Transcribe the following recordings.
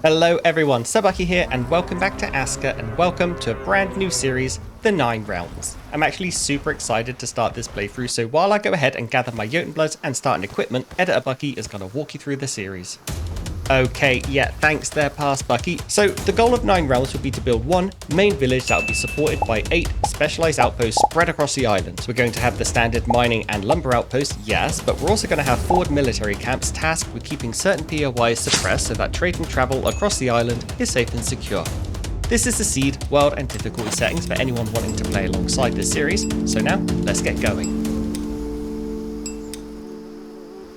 Hello everyone, Sabaki here and welcome back to Aska and welcome to a brand new series, The Nine Realms. I'm actually super excited to start this playthrough, so while I go ahead and gather my Jotunbloods and start an equipment, Editor Bucky is going to walk you through the series. Okay, yeah, thanks there, past Bucky. So the goal of Nine Realms would be to build one main village that would be supported by 8 specialized outposts spread across the island. We're going to have the standard mining and lumber outposts, yes, but we're also going to have forward military camps tasked with keeping certain POIs suppressed so that trade and travel across the island is safe and secure. This is the seed, world and difficulty settings for anyone wanting to play alongside this series, so now let's get going.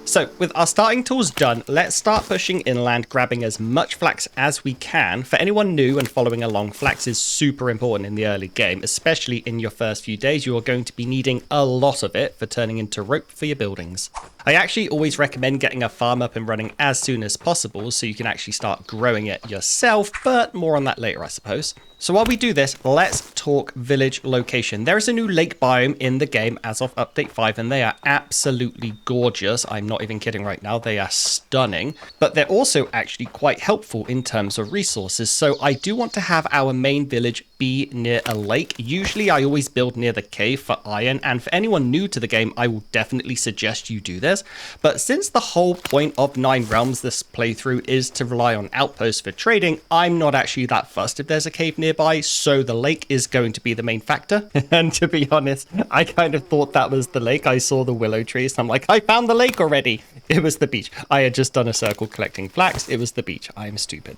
So, with our starting tools done, let's start pushing inland, grabbing as much flax as we can. For anyone new and following along, flax is super important in the early game, especially in your first few days. You are going to be needing a lot of it for turning into rope for your buildings. I actually always recommend getting a farm up and running as soon as possible so you can actually start growing it yourself, but more on that later, I suppose. So while we do this, let's talk village location. There is a new lake biome in the game as of update 5, and they are absolutely gorgeous. I'm not even kidding right now. They are stunning, but they're also actually quite helpful in terms of resources. So I do want to have our main village be near a lake. Usually I always build near the cave for iron, and for anyone new to the game, I will definitely suggest you do this. But since the whole point of Nine Realms this playthrough is to rely on outposts for trading, I'm not actually that fussed if there's a cave nearby, so the lake is going to be the main factor. And to be honest, I kind of thought that was the lake. I saw the willow trees and I'm like, I found the lake already. It was the beach. I had just done a circle collecting flax. It was the beach. I am stupid.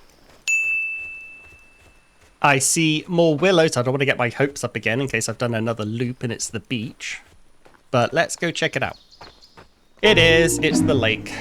I see more willows. I don't want to get my hopes up again in case I've done another loop and it's the beach. But let's go check it out. It is. It's the lake.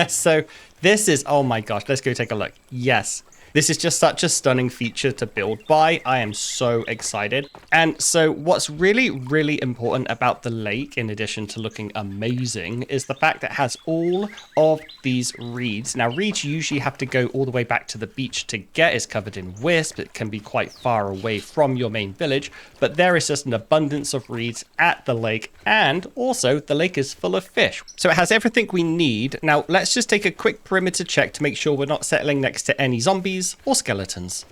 So this is, oh my gosh, let's go take a look. Yes. This is just such a stunning feature to build by. I am so excited. And so what's really, really important about the lake, in addition to looking amazing, is the fact that it has all of these reeds. Now, reeds usually have to go all the way back to the beach to get. It's covered in wisp. It can be quite far away from your main village, but there is just an abundance of reeds at the lake. And also the lake is full of fish. So it has everything we need. Now, let's just take a quick perimeter check to make sure we're not settling next to any zombies or skeletons.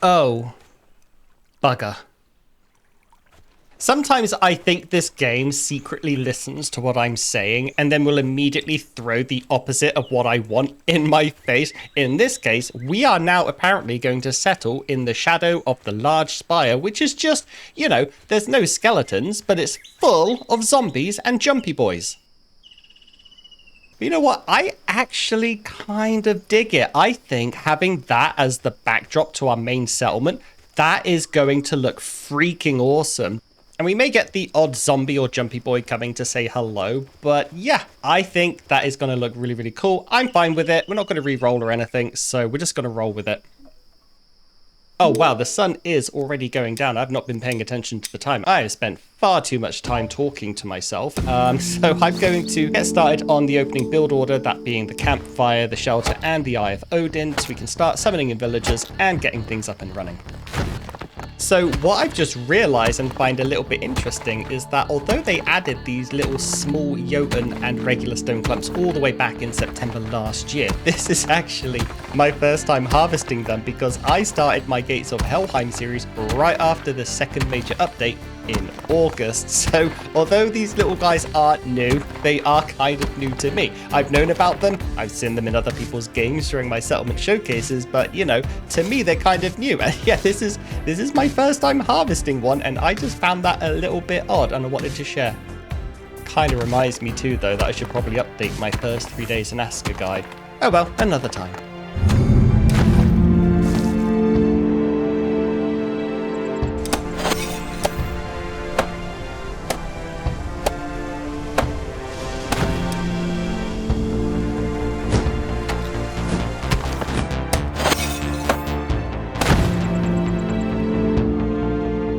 Oh, bugger. Sometimes I think this game secretly listens to what I'm saying and then will immediately throw the opposite of what I want in my face. In this case, we are now apparently going to settle in the shadow of the large spire, which is just, you know, there's no skeletons, but it's full of zombies and jumpy boys. You know what? I actually kind of dig it. I think having that as the backdrop to our main settlement, that is going to look freaking awesome. And we may get the odd zombie or jumpy boy coming to say hello, but yeah, I think that is going to look really, really cool. I'm fine with it. We're not going to re-roll or anything, so we're just going to roll with it. Oh wow, the sun is already going down. I've not been paying attention to the time. I have spent far too much time talking to myself. So I'm going to get started on the opening build order, that being the campfire, the shelter, and the Eye of Odin, so we can start summoning in villagers and getting things up and running. So what I've just realized and find a little bit interesting is that although they added these little small Jotun and regular stone clumps all the way back in September last year, this is actually my first time harvesting them because I started my Gates of Helheim series right after the second major update in August. So although these little guys aren't new, they are kind of new to me. I've known about them, I've seen them in other people's games during my settlement showcases, but you know, to me they're kind of new. And yeah, this is my first time harvesting one, and I just found that a little bit odd and I wanted to share. Kind of reminds me too though that I should probably update my first 3 days in Aska guide. Oh well, another time.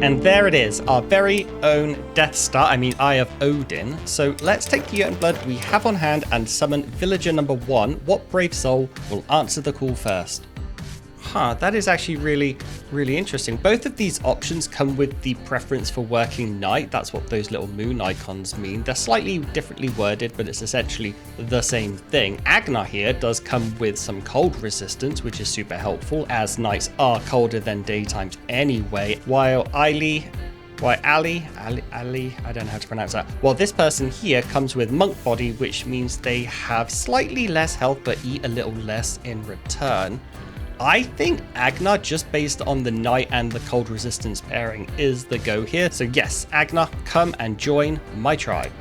And there it is, our very own Death Star, Eye of Odin. So let's take the Jotunblood we have on hand and summon villager number 1. What brave soul will answer the call first? Huh, that is actually really, really interesting. Both of these options come with the preference for working night. That's what those little moon icons mean. They're slightly differently worded, but it's essentially the same thing. Agna here does come with some cold resistance, which is super helpful, as nights are colder than daytimes anyway, while Ali, I don't know how to pronounce that. Well, this person here comes with monk body, which means they have slightly less health, but eat a little less in return. I think Agna, just based on the night and the cold resistance pairing, is the go here. So yes, Agna, come and join my tribe.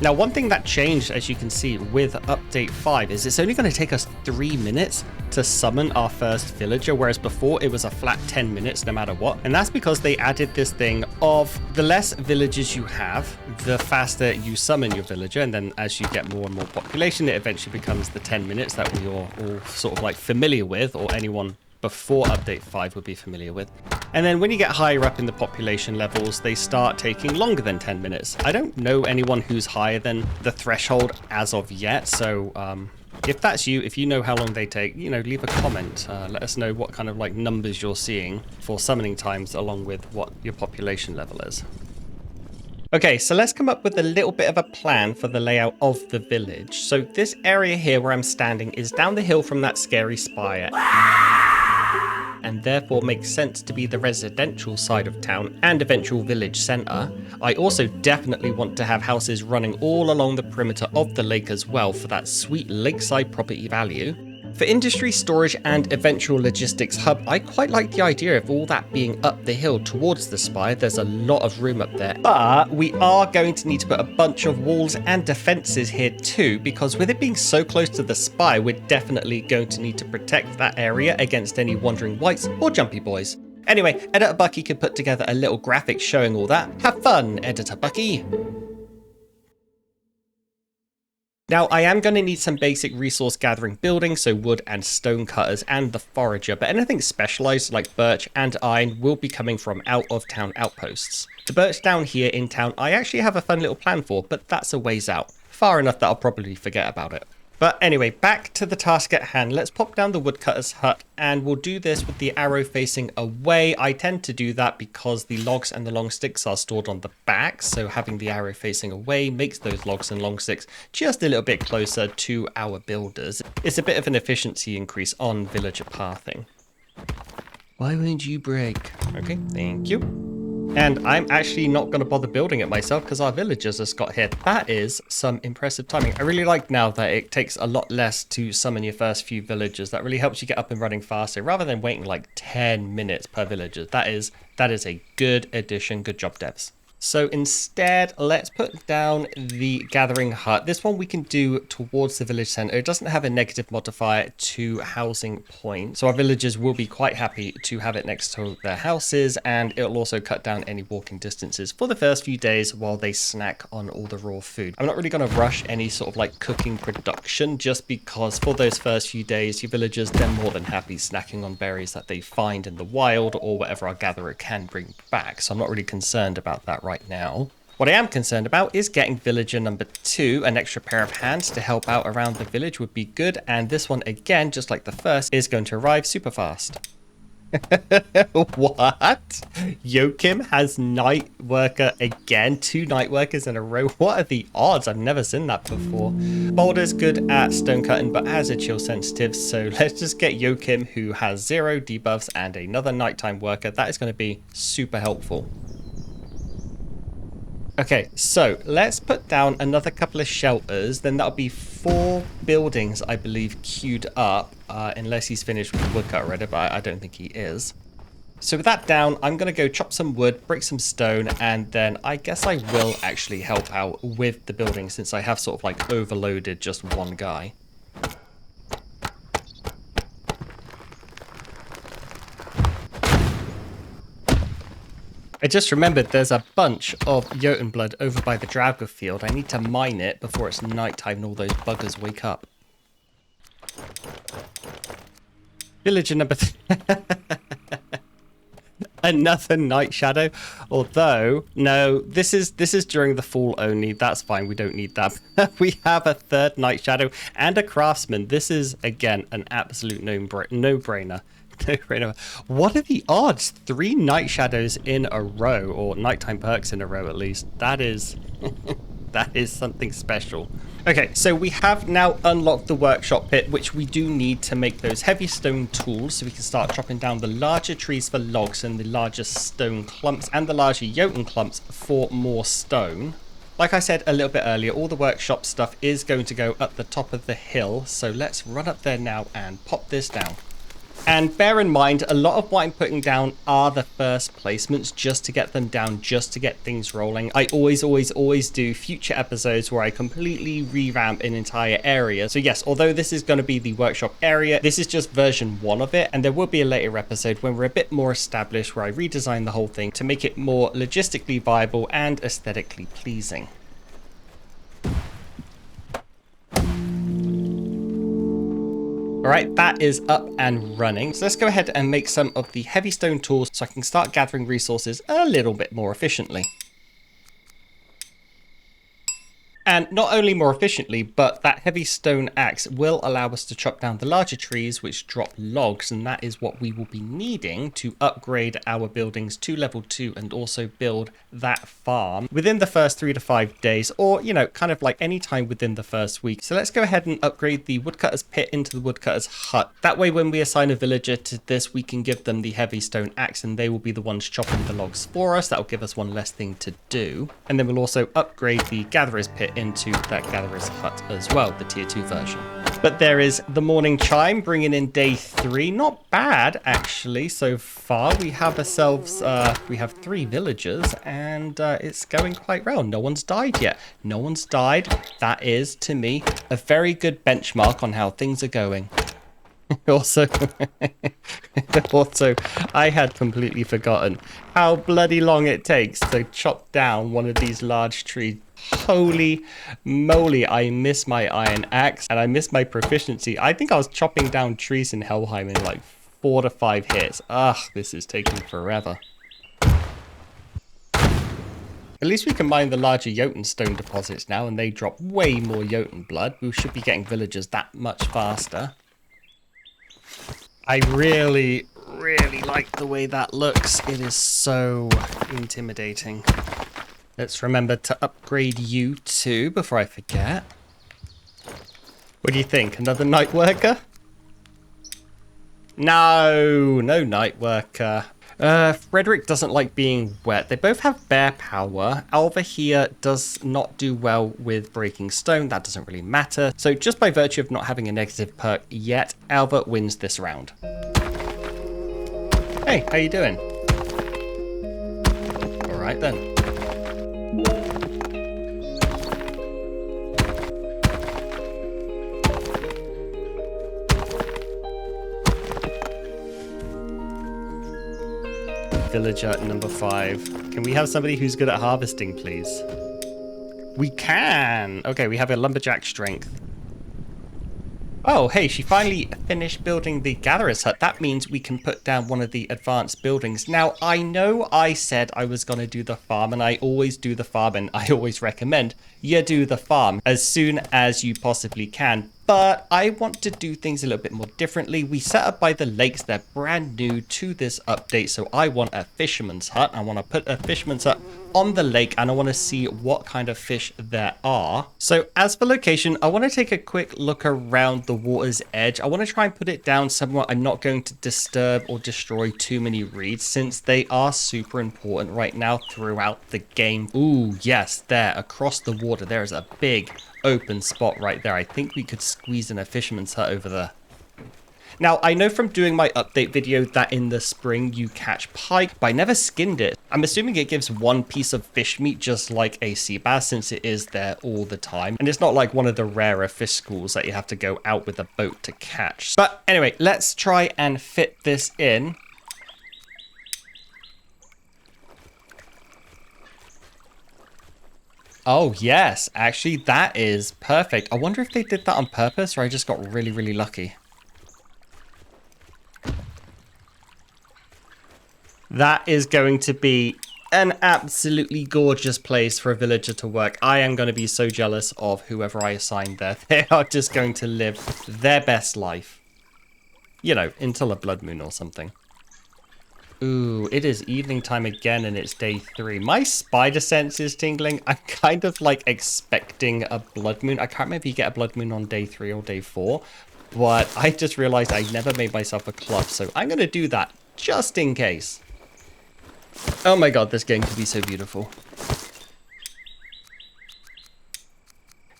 Now, one thing that changed, as you can see, with update 5 is it's only going to take us 3 minutes to summon our first villager, whereas before it was a flat 10 minutes no matter what. And that's because they added this thing of the less villagers you have, the faster you summon your villager. And then as you get more and more population, it eventually becomes the 10 minutes that we are all sort of like familiar with, or anyone before update 5 would be familiar with. And then when you get higher up in the population levels, they start taking longer than 10 minutes. I don't know anyone who's higher than the threshold as of yet, so if that's you, if you know how long they take, you know, leave a comment. Let us know what kind of like numbers you're seeing for summoning times along with what your population level is. Okay, so let's come up with a little bit of a plan for the layout of the village. So this area here where I'm standing is down the hill from that scary spire, and therefore makes sense to be the residential side of town and eventual village centre. I also definitely want to have houses running all along the perimeter of the lake as well for that sweet lakeside property value. For industry, storage and eventual logistics hub, I quite like the idea of all that being up the hill towards the spire. There's a lot of room up there, but we are going to need to put a bunch of walls and defenses here too, because with it being so close to the spire, we're definitely going to need to protect that area against any wandering wights or jumpy boys. Anyway, Editor Bucky can put together a little graphic showing all that. Have fun, Editor Bucky! Now, I am going to need some basic resource gathering buildings, so wood and stone cutters and the forager, but anything specialized like birch and iron will be coming from out of town outposts. The birch down here in town I actually have a fun little plan for, but that's a ways out. Far enough that I'll probably forget about it. But anyway, back to the task at hand. Let's pop down the woodcutter's hut, and we'll do this with the arrow facing away. I tend to do that because the logs and the long sticks are stored on the back, so having the arrow facing away makes those logs and long sticks just a little bit closer to our builders. It's a bit of an efficiency increase on villager pathing. Why won't you break? Okay, thank you. And I'm actually not going to bother building it myself because our villagers just got here. That is some impressive timing. I really like now that it takes a lot less to summon your first few villagers. That really helps you get up and running faster rather than waiting like 10 minutes per villager. That is a good addition. Good job, devs. So instead, let's put down the gathering hut. This one we can do towards the village center. It doesn't have a negative modifier to housing point, so our villagers will be quite happy to have it next to their houses, and it'll also cut down any walking distances for the first few days while they snack on all the raw food. I'm not really going to rush any sort of like cooking production, just because for those first few days, your villagers, they're more than happy snacking on berries that they find in the wild or whatever our gatherer can bring back. So I'm not really concerned about that right now. What I am concerned about is getting villager number 2. An extra pair of hands to help out around the village would be good, and this one again, just like the first, is going to arrive super fast. What? Joachim has night worker again? 2 night workers in a row? What are the odds? I've never seen that before. Boulder's good at stone cutting but has a chill sensitive, so let's just get Joachim, who has 0 debuffs and another nighttime worker. That is going to be super helpful. Okay, so let's put down another couple of shelters. Then that'll be 4 buildings, I believe, queued up, unless he's finished with the woodcut already, but I don't think he is. So with that down, I'm going to go chop some wood, break some stone, and then I guess I will actually help out with the building since I have sort of like overloaded just one guy. I just remembered there's a bunch of Jotun blood over by the Draugr field. I need to mine it before it's nighttime and all those buggers wake up. Villager number 3. I Another night shadow. Although, no, this is during the fall only. That's fine. We don't need that. We have a third night shadow and a craftsman. This is, again, an absolute no-brainer. No-brainer. What are the odds? 3 night shadows in a row, or nighttime perks in a row at least. That is... that is something special. Okay, so we have now unlocked the workshop pit, which we do need to make those heavy stone tools so we can start chopping down the larger trees for logs and the larger stone clumps and the larger jotun clumps for more stone. Like I said a little bit earlier, all the workshop stuff is going to go up the top of the hill, so let's run up there now and pop this down. And bear in mind, a lot of what I'm putting down are the first placements just to get them down, just to get things rolling. I always do future episodes where I completely revamp an entire area. So yes, although this is going to be the workshop area, this is just version 1 of it. And there will be a later episode when we're a bit more established where I redesign the whole thing to make it more logistically viable and aesthetically pleasing. All right, that is up and running. So let's go ahead and make some of the heavy stone tools so I can start gathering resources a little bit more efficiently. And not only more efficiently, but that heavy stone axe will allow us to chop down the larger trees, which drop logs, and that is what we will be needing to upgrade our buildings to level 2 and also build that farm within the first 3 to 5 days, or, you know, kind of like any time within the first week. So let's go ahead and upgrade the woodcutter's pit into the woodcutter's hut. That way, when we assign a villager to this, we can give them the heavy stone axe, and they will be the ones chopping the logs for us. That will give us one less thing to do. And then we'll also upgrade the gatherer's pit into that gatherer's hut as well, the tier 2 version. But there is the morning chime bringing in day 3. Not bad, actually, so far. We have ourselves, we have 3 villagers, and it's going quite well. No one's died yet. No one's died. That is, to me, a very good benchmark on how things are going. Also, I had completely forgotten how bloody long it takes to chop down one of these large trees. Holy moly, I miss my iron axe and I miss my proficiency. I think I was chopping down trees in Helheim in like 4 to 5 hits. Ugh, this is taking forever. At least we can mine the larger jotun stone deposits now, and they drop way more jotun blood. We should be getting villagers that much faster. I really like the way that looks. It is so intimidating. Let's remember to upgrade you too before I forget. What do you think? Another night worker? No night worker. Frederick doesn't like being wet. They both have bear power. Alva here does not do well with breaking stone. That doesn't really matter. So just by virtue of not having a negative perk yet, Alva wins this round. Hey, how you doing? All right then. Villager number 5. Can we have somebody who's good at harvesting, please? We can! Okay, we have a lumberjack strength. Oh, hey, she finally finished building the gatherer's hut. That means we can put down one of the advanced buildings. Now, I know I said I was going to do the farm, and I always do the farm, and I always recommend you do the farm as soon as you possibly can. But I want to do things a little bit more differently. We set up by the lakes. They're brand new to this update. So I want a fisherman's hut. I want to put a fisherman's hut on the lake, and I want to see what kind of fish there are. So as for location, I want to take a quick look around the water's edge. I want to try and put it down somewhere I'm not going to disturb or destroy too many reeds, since they are super important right now throughout the game. Ooh, yes, there across the water, there is a big open spot right there. I think we could squeeze in a fisherman's hut over there. Now, I know from doing my update video that in the spring you catch pike, but I never skinned it. I'm assuming it gives 1 piece of fish meat, just like a sea bass, since it is there all the time. And it's not like one of the rarer fish schools that you have to go out with a boat to catch. But anyway, let's try and fit this in. Oh, yes. Actually, that is perfect. I wonder if they did that on purpose or I just got really lucky. That is going to be an absolutely gorgeous place for a villager to work. I am going to be so jealous of whoever I assign there. They are just going to live their best life. You know, until a blood moon or something. Ooh, it is evening time again and it's day 3. My spider sense is tingling. I'm kind of like expecting a blood moon. I can't remember if you get a blood moon on day 3 or day 4. But I just realized I never made myself a club. So I'm going to do that just in case. Oh my god, this game could be so beautiful.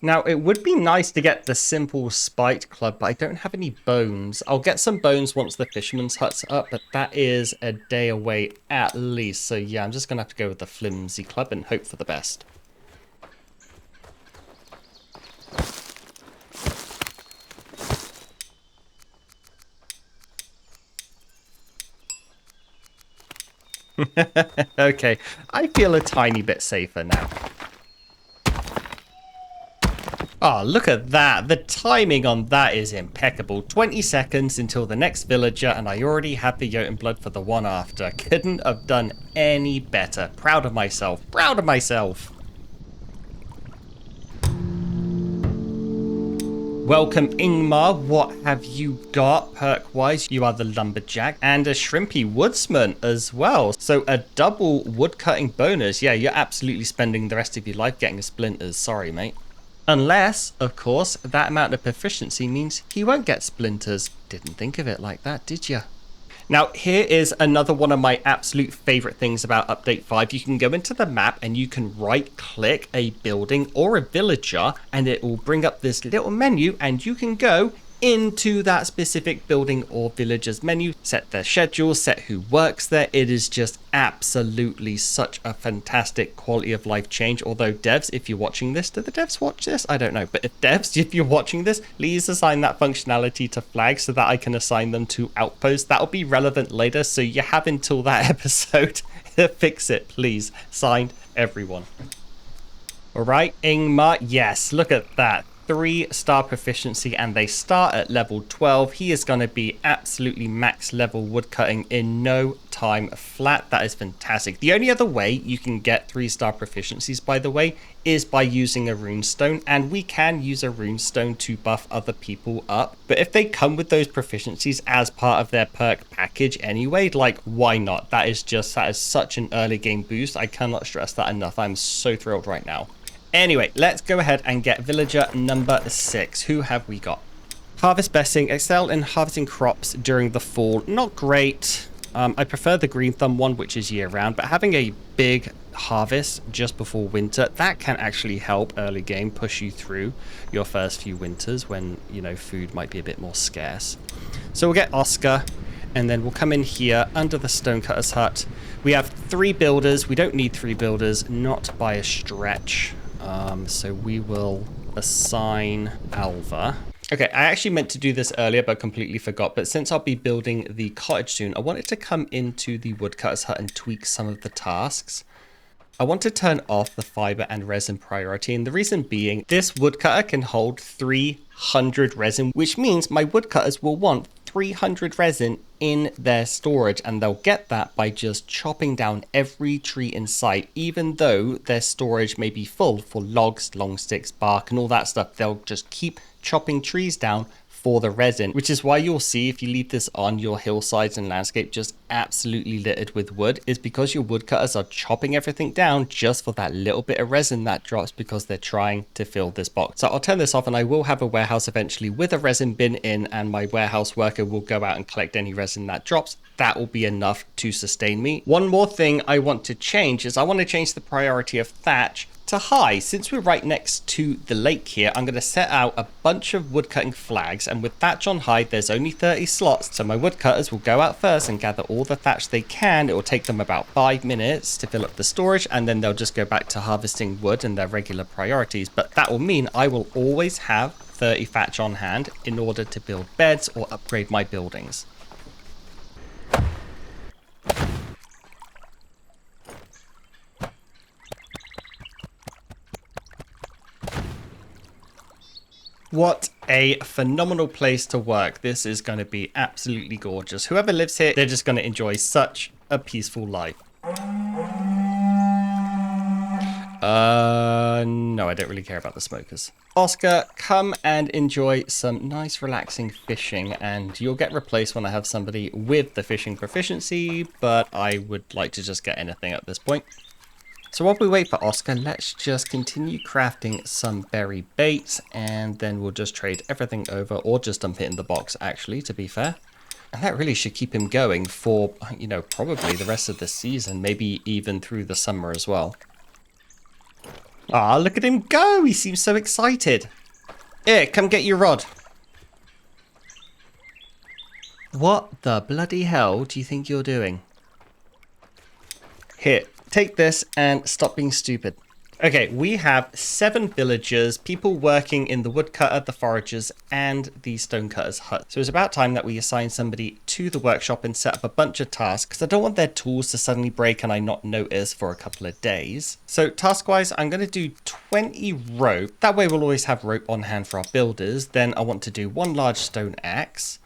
Now, it would be nice to get the simple spiked club, but I don't have any bones. I'll get some bones once the fisherman's hut's up, but that is a day away at least. So yeah, I'm just going to have to go with the flimsy club and hope for the best. Okay, I feel a tiny bit safer now. Oh, look at that. The timing on that is impeccable. 20 seconds until the next villager, and I already have the Jotun blood for the one after. Couldn't have done any better. Proud of myself. Proud of myself. Welcome, Ingmar. What have you got perk-wise? You are the lumberjack and a shrimpy woodsman as well. So a double woodcutting bonus. Yeah, you're absolutely spending the rest of your life getting splinters. Sorry, mate. Unless, of course, that amount of proficiency means he won't get splinters. Didn't think of it like that, did you? Now, here is another one of my absolute favorite things about Update 5. You can go into the map and you can right-click a building or a villager, and it will bring up this little menu, and you can go into that specific building or villager's menu, set their schedule, set who works there. It is just absolutely such a fantastic quality of life change. Although devs, if you're watching this, do the devs watch this? I don't know. But if devs, if you're watching this, please assign that functionality to flags so that I can assign them to outposts. That'll be relevant later. So you have until that episode to fix it, please. Signed, everyone. All right, Ingmar. Yes, look at that. 3-star proficiency, and they start at level 12. He is going to be absolutely max level woodcutting in no time flat. That is fantastic. The only other way you can get 3-star proficiencies, by the way, is by using a runestone, and we can use a runestone to buff other people up. But if they come with those proficiencies as part of their perk package anyway, like, why not? That is such an early game boost. I cannot stress that enough. I'm so thrilled right now. Anyway, let's go ahead and get villager number 6. Who have we got? Harvest blessing, excel in harvesting crops during the fall. Not great. I prefer the green thumb one, which is year round, but having a big harvest just before winter, that can actually help early game push you through your first few winters when, you know, food might be a bit more scarce. So we'll get Aska, and then we'll come in here under the stonecutter's hut. We have 3 builders. We don't need 3 builders, not by a stretch. So we will assign Alva. Okay, I actually meant to do this earlier, but completely forgot. But since I'll be building the cottage soon, I wanted to come into the woodcutter's hut and tweak some of the tasks. I want to turn off the fiber and resin priority, and the reason being, this woodcutter can hold 300 resin, which means my woodcutters will want 300 resin in their storage, and they'll get that by just chopping down every tree in sight. Even though their storage may be full for logs, long sticks, bark, and all that stuff, they'll just keep chopping trees down for the resin, which is why you'll see if you leave this on, your hillsides and landscape just absolutely littered with wood, is because your woodcutters are chopping everything down just for that little bit of resin that drops because they're trying to fill this box. So I'll turn this off, and I will have a warehouse eventually with a resin bin in, and my warehouse worker will go out and collect any resin that drops. That will be enough to sustain me. One more thing I want to change is I want to change the priority of thatch to high. Since we're right next to the lake here, I'm going to set out a bunch of woodcutting flags, and with thatch on high, there's only 30 slots, so my woodcutters will go out first and gather all the thatch they can. It will take them about 5 minutes to fill up the storage, and then they'll just go back to harvesting wood and their regular priorities. But that will mean I will always have 30 thatch on hand in order to build beds or upgrade my buildings. What a phenomenal place to work. This is going to be absolutely gorgeous. Whoever lives here, they're just going to enjoy such a peaceful life. No, I don't really care about the smokers. Oscar, come and enjoy some nice relaxing fishing, and you'll get replaced when I have somebody with the fishing proficiency, but I would like to just get anything at this point. So while we wait for Oscar, let's just continue crafting some berry baits, and then we'll just trade everything over, or just dump it in the box, actually, to be fair. And that really should keep him going for, you know, probably the rest of the season, maybe even through the summer as well. Ah, look at him go! He seems so excited. Here, come get your rod. What the bloody hell do you think you're doing? Here, take this and stop being stupid. Okay, we have 7 villagers, people working in the woodcutter, the foragers, and the stonecutter's hut. So it's about time that we assign somebody to the workshop and set up a bunch of tasks, because I don't want their tools to suddenly break and I not notice for a couple of days. So task-wise, I'm going to do 20 rope. That way we'll always have rope on hand for our builders. Then I want to do 1 large stone axe,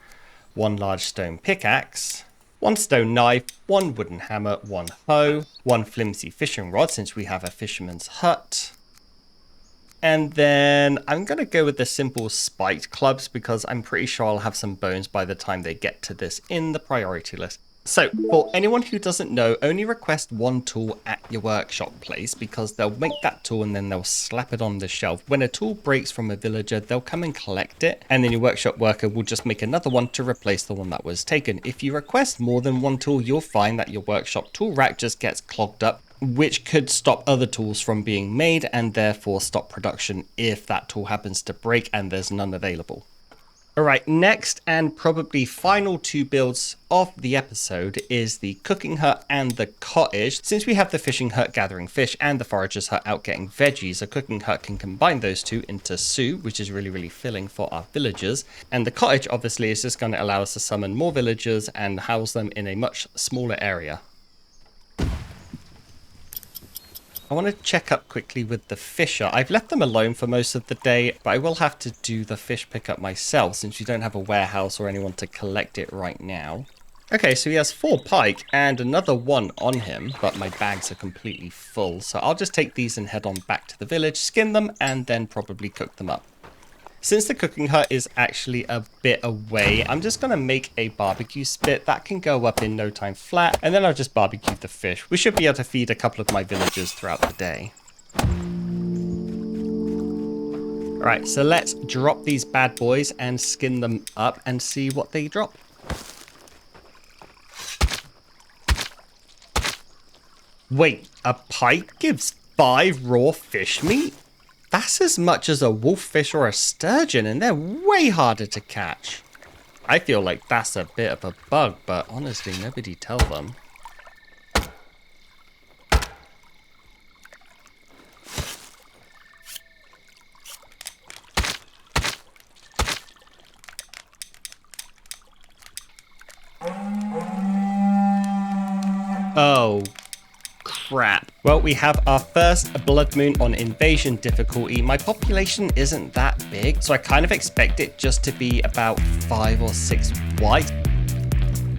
1 large stone pickaxe, 1 stone knife, 1 wooden hammer, 1 hoe, 1 flimsy fishing rod since we have a fisherman's hut. And then I'm going to go with the simple spiked clubs because I'm pretty sure I'll have some bones by the time they get to this in the priority list. So for anyone who doesn't know, only request 1 tool at your workshop place because they'll make that tool and then they'll slap it on the shelf. When a tool breaks from a villager, they'll come and collect it, and then your workshop worker will just make another one to replace the one that was taken. If you request more than 1 tool, you'll find that your workshop tool rack just gets clogged up, which could stop other tools from being made and therefore stop production if that tool happens to break and there's none available. Alright, next and probably final 2 builds of the episode is the cooking hut and the cottage. Since we have the fishing hut gathering fish and the forager's hut out getting veggies, a cooking hut can combine those 2 into soup, which is really filling for our villagers. And the cottage obviously is just going to allow us to summon more villagers and house them in a much smaller area. I want to check up quickly with the fisher. I've left them alone for most of the day, but I will have to do the fish pickup myself since we don't have a warehouse or anyone to collect it right now. Okay, so he has 4 pike and another 1 on him, but my bags are completely full. So I'll just take these and head on back to the village, skin them, and then probably cook them up. Since the cooking hut is actually a bit away, I'm just going to make a barbecue spit that can go up in no time flat, and then I'll just barbecue the fish. We should be able to feed a couple of my villagers throughout the day. Alright, so let's drop these bad boys and skin them up and see what they drop. Wait, a pike gives 5 raw fish meat? That's as much as a wolffish or a sturgeon, and they're way harder to catch. I feel like that's a bit of a bug, but honestly, nobody tell them. Oh, crap. Well, we have our first blood moon on invasion difficulty. My population isn't that big, so I kind of expect it just to be about 5 or 6 white.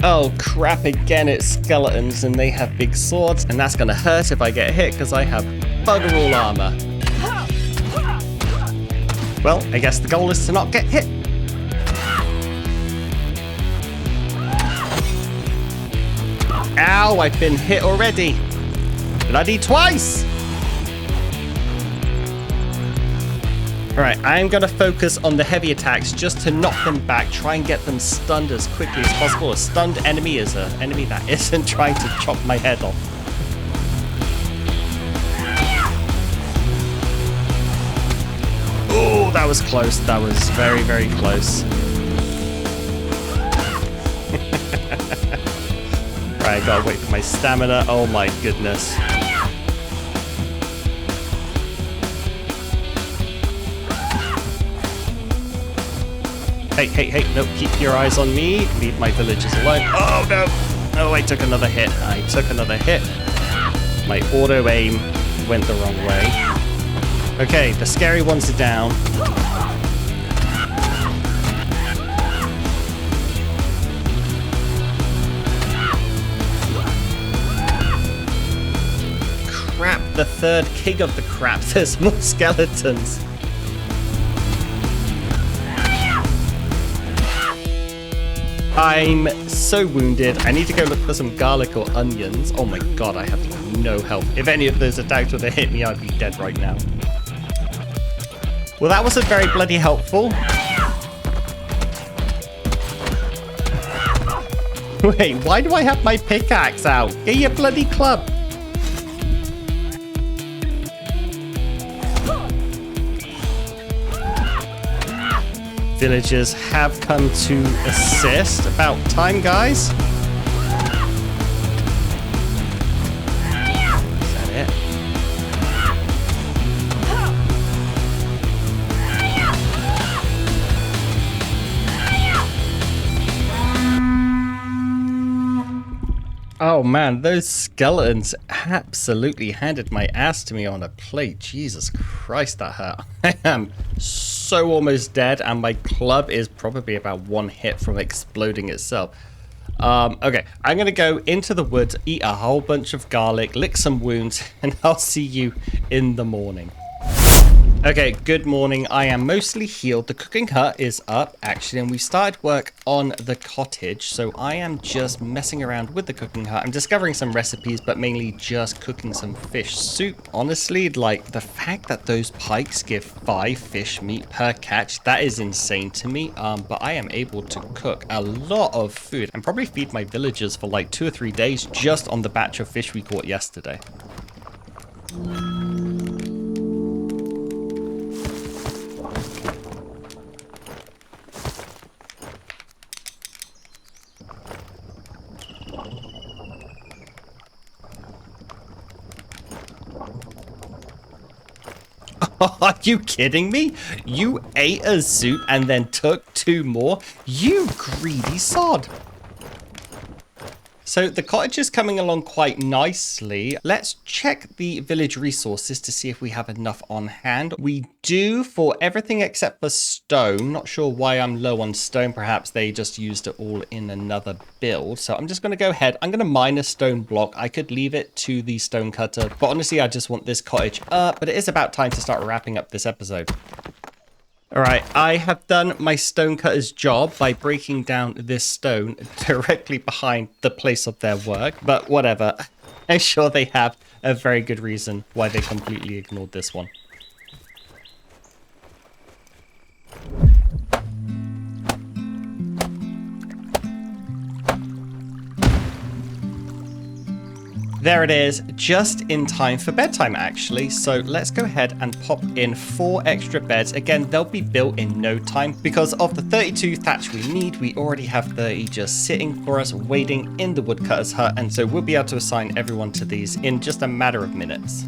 Oh crap, again it's skeletons and they have big swords, and that's gonna hurt if I get hit because I have bugger all armor. Well, I guess the goal is to not get hit. Ow, I've been hit already. Bloody twice! Alright, I'm going to focus on the heavy attacks just to knock them back, try and get them stunned as quickly as possible. A stunned enemy is an enemy that isn't trying to chop my head off. Oh, that was close. That was very close. Right, I gotta wait for my stamina. Oh my goodness. Hey, no, keep your eyes on me. Leave my villagers alone. Oh no! Oh, I took another hit. My auto aim went the wrong way. Okay, the scary ones are down. the third king of the crap. There's more skeletons. I'm so wounded. I need to go look for some garlic or onions. Oh my god, I have no health. If any of those attacks were to hit me, I'd be dead right now. Well, that wasn't very bloody helpful. Wait, why do I have my pickaxe out? Get your bloody club. Villagers have come to assist. About time, guys. Is that it? Oh man, those skeletons absolutely handed my ass to me on a plate. Jesus Christ, that hurt. I am so almost dead, and my club is probably about one hit from exploding itself. Okay, I'm gonna go into the woods, eat a whole bunch of garlic, lick some wounds, and I'll see you in the morning. Okay, good morning. I am mostly healed. The cooking hut is up, actually, and we started work on the cottage. So I am just messing around with the cooking hut. I'm discovering some recipes, but mainly just cooking some fish soup. Honestly, like, the fact that those pikes give 5 fish meat per catch, that is insane to me. But I am able to cook a lot of food and probably feed my villagers for like 2 or 3 days just on the batch of fish we caught yesterday. Are you kidding me? You ate a soup and then took 2 more? You greedy sod. So the cottage is coming along quite nicely. Let's check the village resources to see if we have enough on hand. We do for everything except for stone. Not sure why I'm low on stone. Perhaps they just used it all in another build. So I'm just going to go ahead. I'm going to mine a stone block. I could leave it to the stone cutter, but honestly, I just want this cottage up. But it is about time to start wrapping up this episode. All right, I have done my stonecutter's job by breaking down this stone directly behind the place of their work, but whatever. I'm sure they have a very good reason why they completely ignored this one. There it is, just in time for bedtime actually. So let's go ahead and pop in 4 extra beds. Again, they'll be built in no time because of the 32 thatch we need. We already have 30 just sitting for us waiting in the woodcutter's hut. And so we'll be able to assign everyone to these in just a matter of minutes.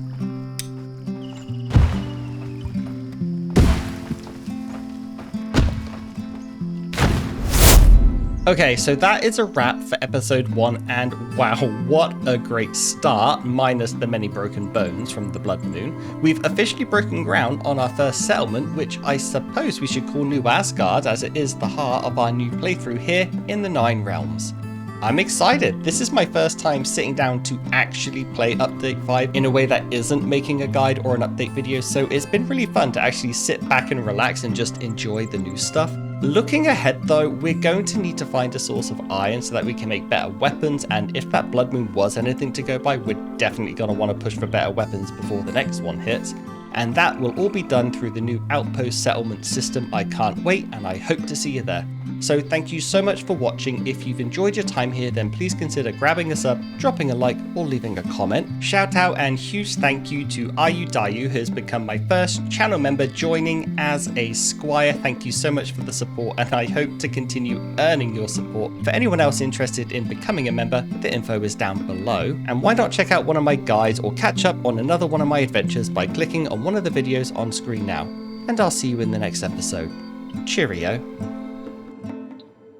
Okay, so that is a wrap for episode 1, and wow, what a great start, minus the many broken bones from the blood moon. We've officially broken ground on our first settlement, which I suppose we should call New Asgard, as it is the heart of our new playthrough here in the 9 Realms. I'm excited. This is my first time sitting down to actually play Update 5 in a way that isn't making a guide or an update video, so it's been really fun to actually sit back and relax and just enjoy the new stuff. Looking ahead though, we're going to need to find a source of iron so that we can make better weapons, and if that blood moon was anything to go by, we're definitely going to want to push for better weapons before the next one hits. And that will all be done through the new outpost settlement system. I can't wait, and I hope to see you there. So thank you so much for watching. If you've enjoyed your time here, then please consider grabbing a sub, dropping a like, or leaving a comment. Shout out and huge thank you to Ayudayu, who has become my first channel member, joining as a squire. Thank you so much for the support, and I hope to continue earning your support. For anyone else interested in becoming a member, the info is down below. And why not check out one of my guides or catch up on another one of my adventures by clicking on one of the videos on screen now. And I'll see you in the next episode. Cheerio.